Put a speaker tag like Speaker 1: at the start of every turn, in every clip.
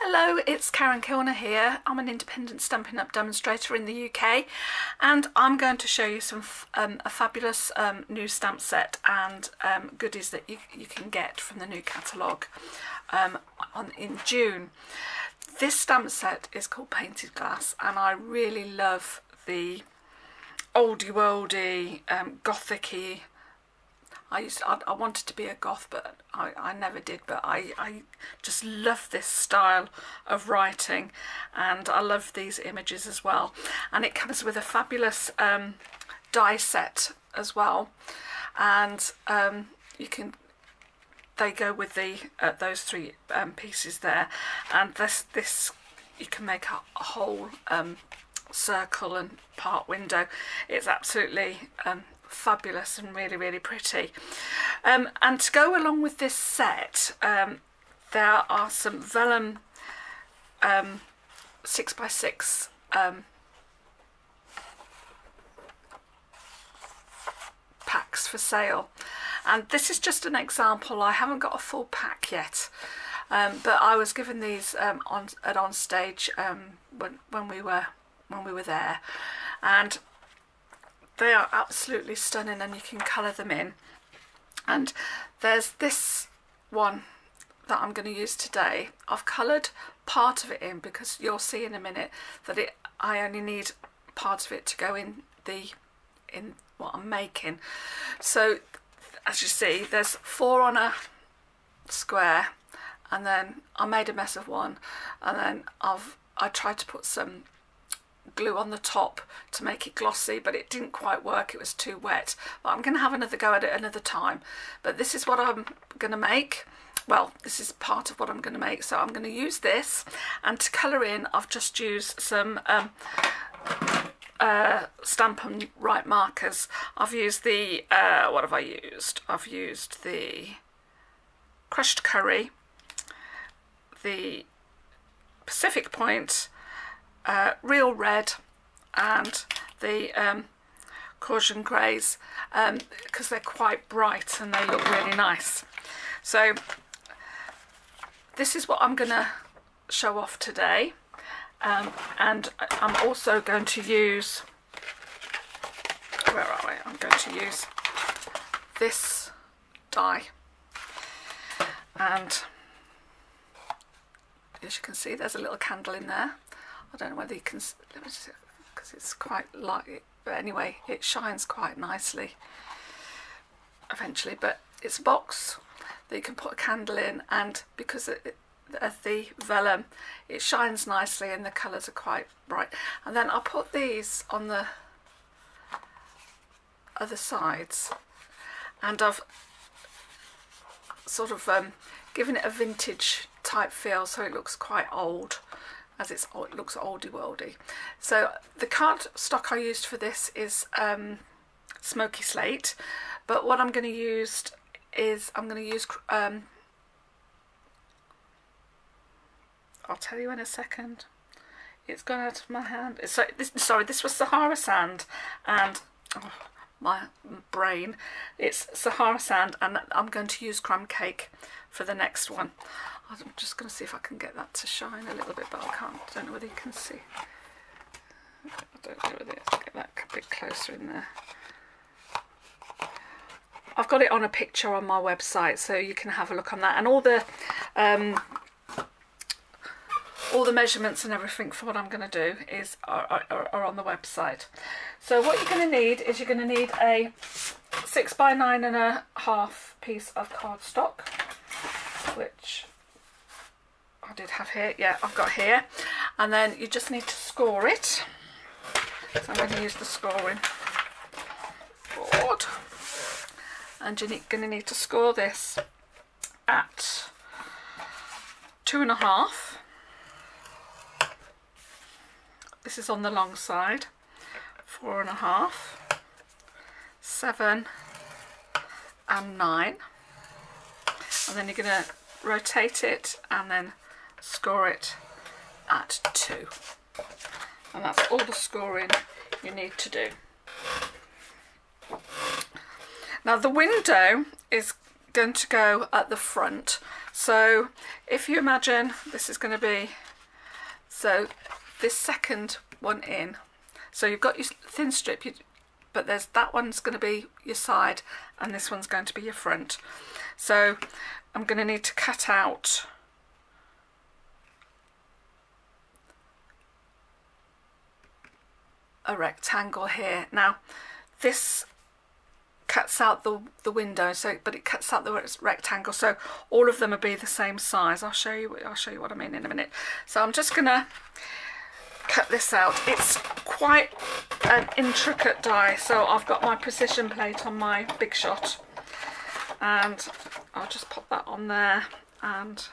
Speaker 1: Hello, it's Karen Kilner here. I'm an independent Stampin' Up! Demonstrator in the UK, and I'm going to show you some a fabulous new stamp set and goodies that you can get from the new catalogue in June. This stamp set is called Painted Glass, and I really love the oldie worldy, gothic-y. I wanted to be a goth, but I never did, but I just love this style of writing, and I love these images as well. And it comes with a fabulous die set as well, and they go with the those three pieces there, and this you can make a whole circle and part window. It's absolutely fabulous and really pretty. And to go along with this set, there are some vellum 6x6 packs for sale, and this is just an example. I haven't got a full pack yet, but I was given these on stage when we were there, and they are absolutely stunning, and you can colour them in. And there's this one that I'm going to use today. I've coloured part of it in because you'll see in a minute that I only need part of it to go in what I'm making. So as you see, there's 4 on a square, and then I made a mess of one, and then I tried to put some glue on the top to make it glossy, but it didn't quite work. It was too wet. But I'm going to have another go at it another time. But this is what I'm going to make. Well, this is part of what I'm going to make. So I'm going to use this, and to colour in, I've just used some Stampin' Right markers. I've used the what have I used? I've used the Crushed Curry, the Pacific Point, Real Red, and the Caution Greys, because they're quite bright and they look really nice. So this is what I'm going to show off today, and I'm also going to use, where are we? I'm going to use this die, and as you can see, there's a little candle in there. I don't know whether you can, because it's quite light, but anyway, it shines quite nicely eventually. But it's a box that you can put a candle in, and because of the vellum, it shines nicely and the colours are quite bright. And then I'll put these on the other sides, and I've sort of given it a vintage type feel, so it looks quite old, as it looks oldie worldy. So the card stock I used for this is Smoky Slate, but what I'm going to use is I'll tell you in a second. It's gone out of my hand. This was Sahara Sand, and my brain, it's Sahara Sand, and I'm going to use Crumb Cake for the next one. I'm just going to see if I can get that to shine a little bit, but I can't. I don't know whether you can see. I don't know whether I can get that a bit closer in there. I've got it on a picture on my website, so you can have a look on that, and all the measurements and everything for what I'm going to do are on the website. So what you're going to need is you're going to need a 6x9.5 piece of cardstock, which I did have here. Yeah, I've got here. And then you just need to score it. So I'm going to use the scoring board. And you're going to need to score this at 2.5. This is on the long side. 4.5, 7, and 9. And then you're going to rotate it and then score it at 2. And that's all the scoring you need to do. Now the window is going to go at the front, So if you imagine this is going to be, so this second one in, so you've got your thin strip, but there's that one's going to be your side and this one's going to be your front. So I'm going to need to cut out a rectangle here. Now this cuts out the window, so but it cuts out the rectangle, so all of them will be the same size. I'll show you what I mean in a minute. So I'm just gonna cut this out. It's quite an intricate die, so I've got my precision plate on my Big Shot, and I'll just pop that on there and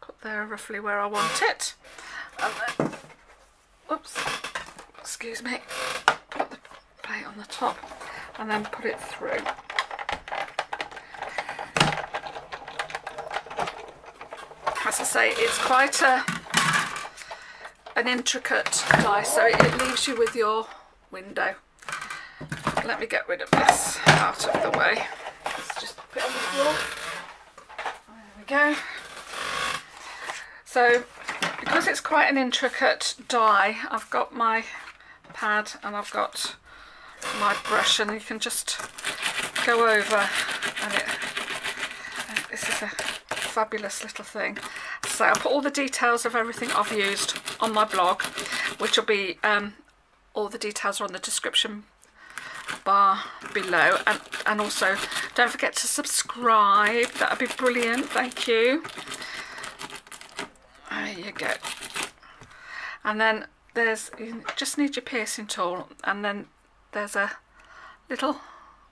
Speaker 1: put there roughly where I want it, and then, whoops, excuse me, put the plate on the top and then put it through. As I say, it's quite an intricate die, so it leaves you with your window. Let me get rid of this out of the way. Let's just put it on the floor. There we go. So because it's quite an intricate die, I've got my pad and I've got my brush, and you can just go over, and this is a fabulous little thing. So I'll put all the details of everything I've used on my blog, which will be all the details are on the description bar below, and also don't forget to subscribe, that would be brilliant, thank you. There you go. And then you just need your piercing tool, and then there's a little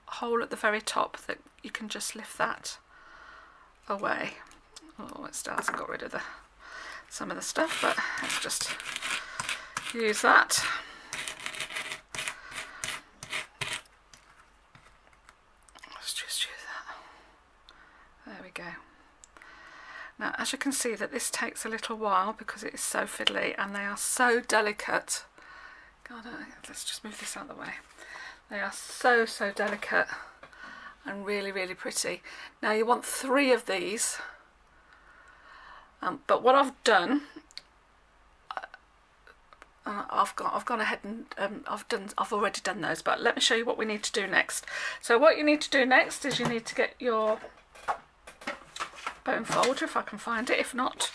Speaker 1: hole at the very top that you can just lift that away. Oh, it still hasn't got rid of some of the stuff, but let's just use that. Let's just use that. There we go. Now, as you can see, that this takes a little while because it is so fiddly and they are so delicate. God, let's just move this out of the way. They are so delicate and really pretty. Now you want 3 of these, but what I've done, I've gone ahead and I've already done those, but let me show you what we need to do next. So what you need to do next is you need to get your bone folder, if I can find it. If not,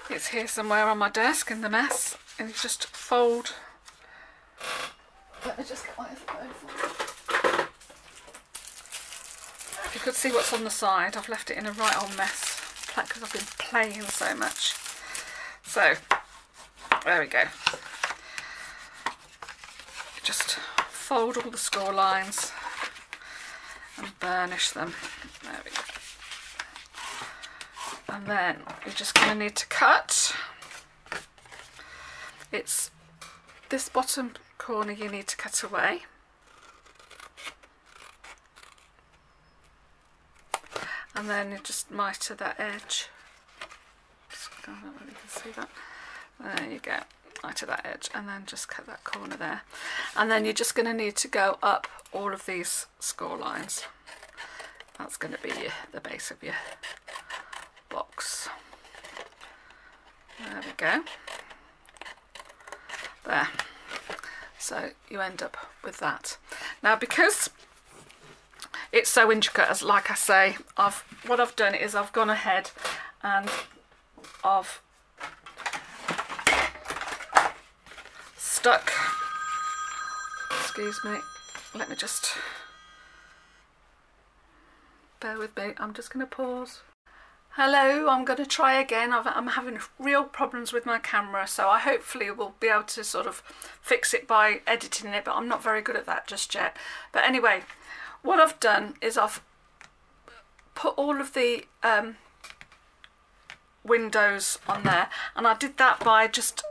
Speaker 1: it's here somewhere on my desk in the mess, and you just fold. Let me just get my bone folder. If you could see what's on the side, I've left it in a right old mess because I've been playing so much. So there we go. Just fold all the score lines and burnish them. There we go. And then you're just going to need to cut. It's this bottom corner you need to cut away. And then you just miter that edge. I don't know whether you can see that. There you go. Miter that edge and then just cut that corner there. And then you're just going to need to go up all of these score lines. That's going to be the base of your box. There we go. There. So you end up with that. Now, because it's so intricate, as like I say, what I've done is I've gone ahead and I've stuck, excuse me, let me just bear with me, I'm just going to pause. Hello, I'm going to try again. I'm having real problems with my camera, so I hopefully will be able to sort of fix it by editing it, but I'm not very good at that just yet. But anyway, what I've done is I've put all of the windows on there, and I did that by just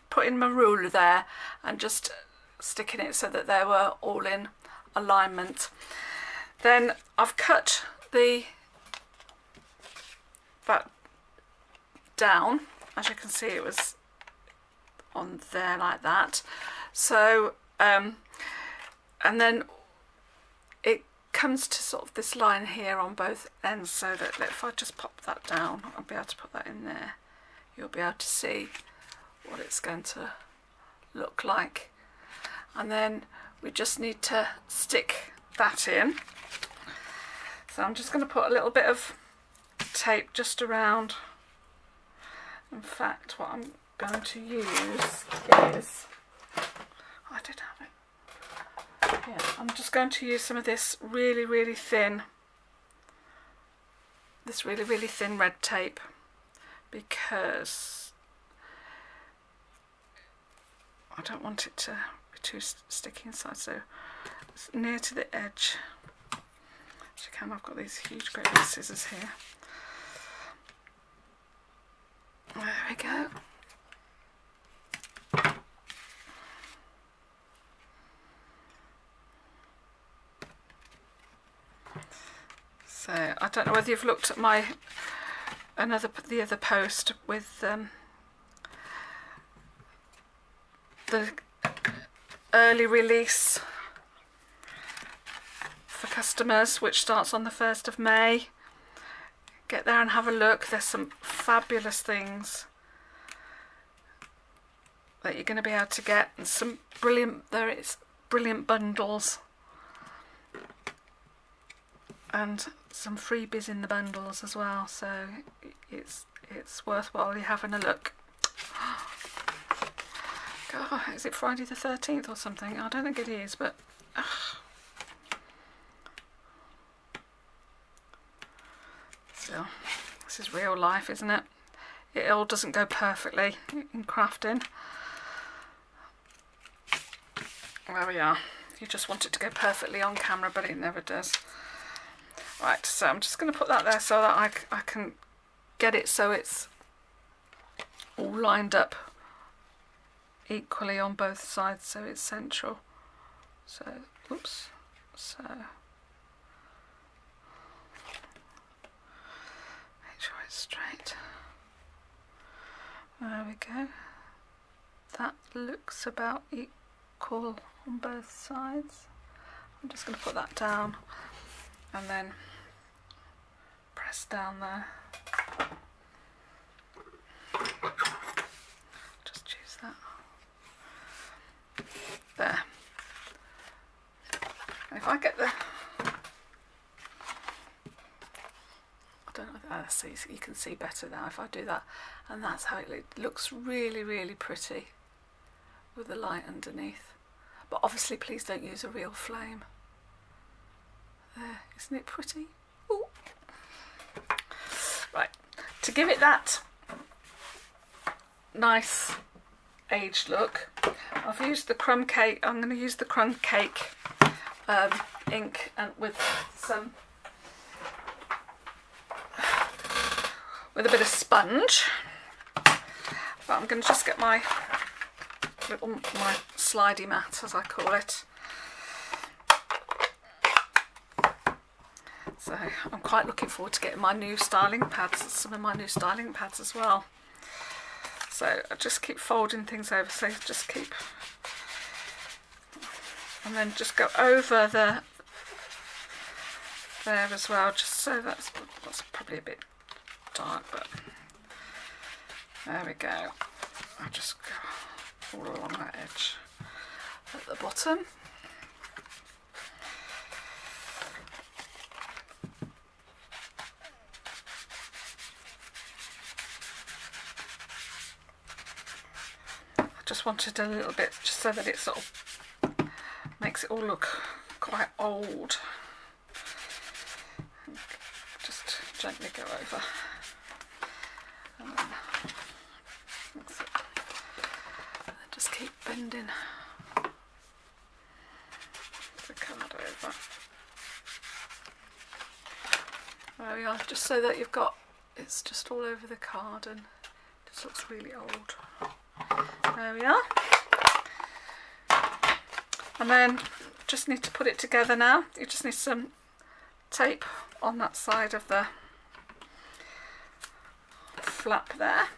Speaker 1: putting my ruler there and just sticking it so that they were all in alignment. Then I've cut that down. As you can see, it was on there like that. So and then it comes to sort of this line here on both ends, so that if I just pop that down, I'll be able to put that in there. You'll be able to see what it's going to look like. And then we just need to stick that in. So I'm just going to put a little bit of tape just around. In fact, what I'm going to use is, I did have it. Yeah, I'm just going to use some of this really thin red tape, because I don't want it to be too sticky inside, so it's near to the edge as you can. I've got these huge great big scissors here. There we go. So I don't know whether you've looked at my the other post with the early release for customers, which starts on the 1st of May. Get there and have a look. There's some fabulous things that you're going to be able to get, and some brilliant bundles, and some freebies in the bundles as well, so it's worthwhile you having a look. God, is it Friday the 13th or something? I don't think it is, but still, this is real life, isn't it? It all doesn't go perfectly in crafting. There we are. You just want it to go perfectly on camera, but it never does. Right, so I'm just going to put that there so that I can get it so it's all lined up equally on both sides, so it's central. So, oops, so make sure it's straight. There we go. That looks about equal on both sides. I'm just going to put that down and then press down there. Just choose that. There. If I get the, I don't know, see, you can see better now if I do that, and that's how it looks. Really pretty with the light underneath. But obviously, please don't use a real flame. There, isn't it pretty? Ooh. Right, to give it that nice aged look, I've used the crumb cake. I'm going to use the crumb cake ink and with a bit of sponge. But I'm going to just get my slidey mat, as I call it. So I'm quite looking forward to getting my new styling pads, some of my new styling pads as well. So I just keep folding things over, so just keep, and then just go over there as well, just so that's probably a bit dark, but there we go. I'll just go all along that edge at the bottom. Just wanted a little bit, just so that it sort of makes it all look quite old. Just gently go over. And then mix it. And then just keep bending the card over. There we are, just so that you've got, it's just all over the card and it just looks really old. There we are. And then just need to put it together now. You just need some tape on that side of the flap there.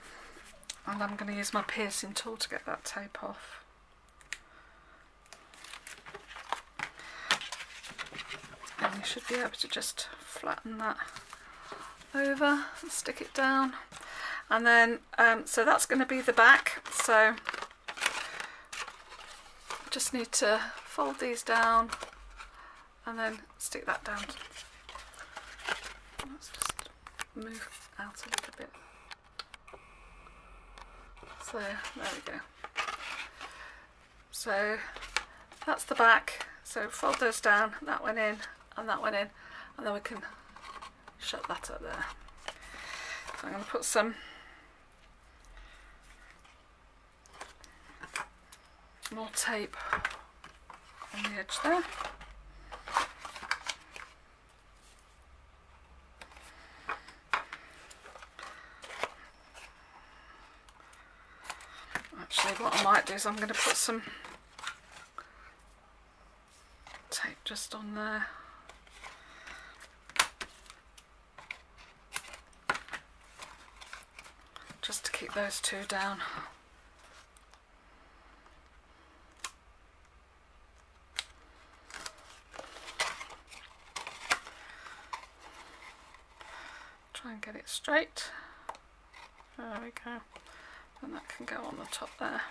Speaker 1: And I'm going to use my piercing tool to get that tape off. And you should be able to just flatten that over and stick it down. And then so that's going to be the back, so just need to fold these down and then stick that down. Let's just move out a little bit. So there we go. So that's the back, so fold those down, that went in and that went in, and then we can shut that up there. So I'm going to put some more tape on the edge there. Actually, what I might do is I'm going to put some tape just on there. Just to keep those two down. Try and get it straight. There we go. And that can go on the top there.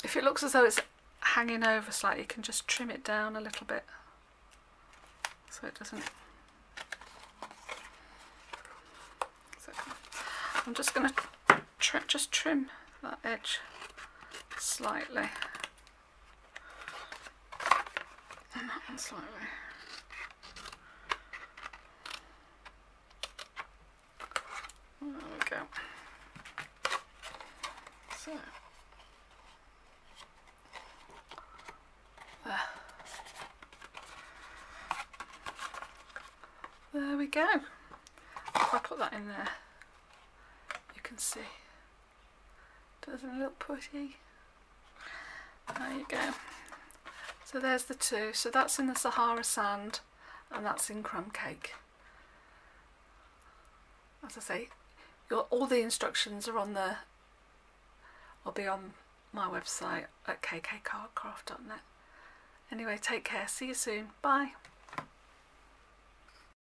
Speaker 1: If it looks as though it's hanging over slightly, you can just trim it down a little bit so it doesn't. So I'm just going to trim that edge slightly, and that one slightly. There we go. So there we go. If I put that in there, you can see. Doesn't it look pretty? There you go. So there's the two. So that's in the Sahara sand and that's in crumb cake. As I say, all the instructions are on will be on my website at kkcardcraft.net. Anyway, take care. See you soon. Bye.